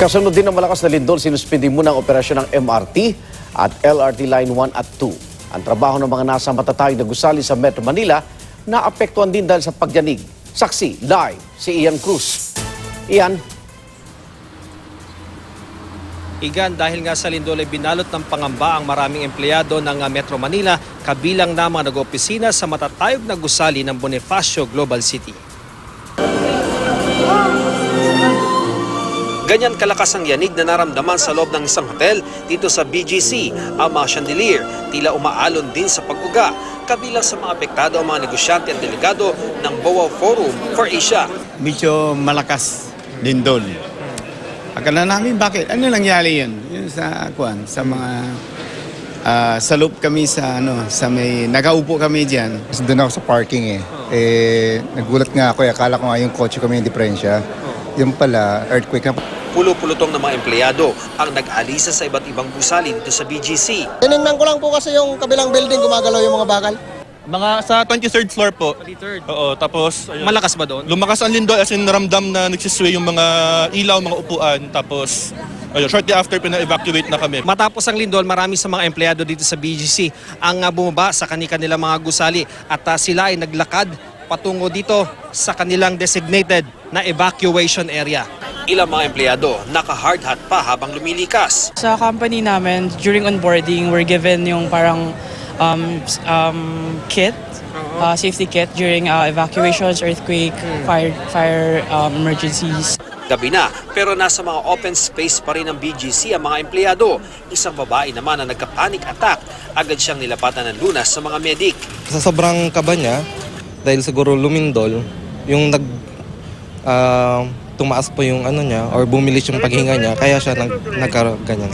Kasunod din ng malakas na lindol, sinuspindi muna ang operasyon ng MRT at LRT Line 1 at 2. Ang trabaho ng mga nasa matatayog na gusali sa Metro Manila naapektuhan din dahil sa pagyanig. Saksi, live, si Ian Cruz. Ian. Igan, dahil nga sa lindol ay binalot ng pangamba ang maraming empleyado ng Metro Manila, kabilang na mga nag-opisina sa matatayog na gusali ng Bonifacio Global City. Ganyan kalakas ang yanig na naramdaman sa loob ng isang hotel dito sa BGC. Ang mga chandelier tila umaalon din sa pag-uga. Kabilang sa mga apektado ang mga negosyante at delegado ng BOA Forum for Asia. Medyo malakas lindol. Akala namin bakit? Ano nangyari yun? Yun sa mga sa loob kami sa may nakaupo kami diyan. Doon ako sa parking nagulat nga ako, akala ko nga yung kotse kami yung diferensya. Yung pala, earthquake na. Pulo-pulutong ng mga empleyado ang nag-alisa sa iba't ibang gusali dito sa BGC. Tinignan ko lang po kasi yung kabilang building, gumagalaw yung mga bakal. Mga sa 23rd floor po. 23rd? Oo, tapos ayun, Malakas ba doon? lumakas ang lindol as in naramdam na nagsisway yung mga ilaw, mga upuan. Tapos ayun, shortly after pina-evacuate na kami. Matapos ang lindol, marami sa mga empleyado dito sa BGC ang bumaba sa kanilang mga gusali at sila ay naglakad patungo dito sa kanilang designated na evacuation area. Ilang mga empleyado naka-hard hat pa habang lumilikas. Sa company namin, during onboarding, we're given yung parang kit, safety kit during evacuations, earthquake, fire emergencies. Gabi na, pero nasa mga open space pa rin ng BGC ang mga empleyado. Isang babae naman na nagka-panic attack, agad siyang nilapatan ng lunas sa mga medik. Sa sobrang kaba niya, dahil siguro lumindol, yung tumaas po yung niya or bumilis yung paghinga niya, kaya siya nagkaganyan.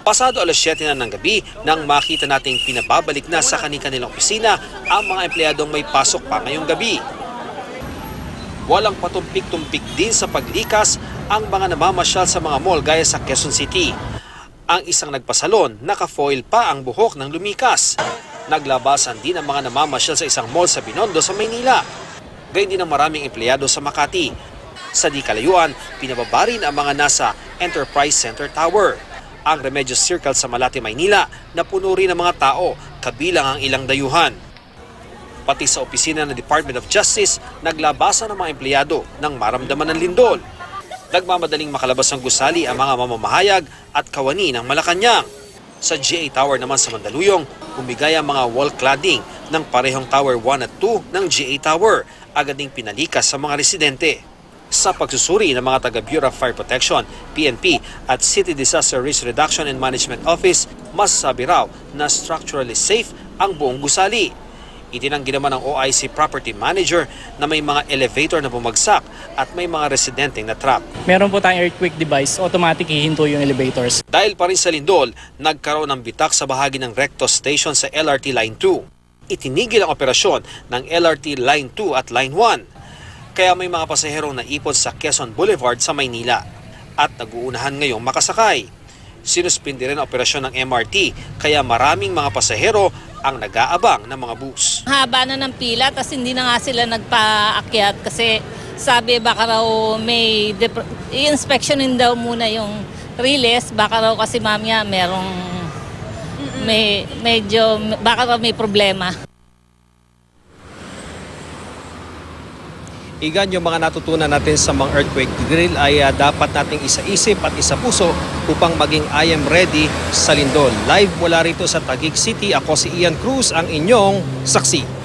Pasado alas 7 na ng gabi nang makita nating pinababalik na sa kanilang opisina ang mga empleyadong may pasok pa ngayong gabi. Walang patumpik-tumpik din sa paglikas ang mga namamasyal sa mga mall gaya sa Quezon City. Ang isang nagpasalon, naka-foil pa ang buhok ng lumikas. Naglabasan din ang mga namamasyal sa isang mall sa Binondo sa Maynila. Gayun din ang maraming empleyado sa Makati. Sa di kalayuan, pinababa rin ang mga nasa Enterprise Center Tower. Ang Remedios Circle sa Malate, Maynila, na puno rin ng mga tao, kabilang ang ilang dayuhan. Pati sa opisina ng Department of Justice, naglabasan ang mga empleyado nang maramdaman ng lindol. Nagmamadaling makalabas ng gusali ang mga mamamahayag at kawani ng Malacanang. Sa GA Tower naman sa Mandaluyong, bumigay ang mga wall cladding ng parehong Tower 1 at 2 ng GA Tower, agad ding pinalikas sa mga residente. Sa pagsusuri ng mga taga-Bureau of Fire Protection, PNP at City Disaster Risk Reduction and Management Office, masasabi raw na structurally safe ang buong gusali. Itinanggi naman ng OIC Property Manager na may mga elevator na bumagsak at may mga residenteng na-trap. Meron po tayong earthquake device, automatic hihinto yung elevators. Dahil pa rin sa lindol, nagkaroon ng bitak sa bahagi ng Recto Station sa LRT Line 2. Itinigil ang operasyon ng LRT Line 2 at Line 1. Kaya may mga pasaherong naipon sa Quezon Boulevard sa Maynila at nag-uunahan ngayong makasakay. Sinuspindi rin ang operasyon ng MRT kaya maraming mga pasahero ang nag-aabang ng mga bus. Haba na ng pila tapos hindi na nga sila nagpaakyat kasi sabi baka raw may i-inspectionin daw muna yung release, baka raw kasi mamaya baka raw may problema. Igan, yung mga natutunan natin sa mga earthquake drill ay dapat nating isa-isip at isa-puso upang maging I am ready sa lindol. Live mula rito sa Taguig City, ako si Ian Cruz, ang inyong saksi.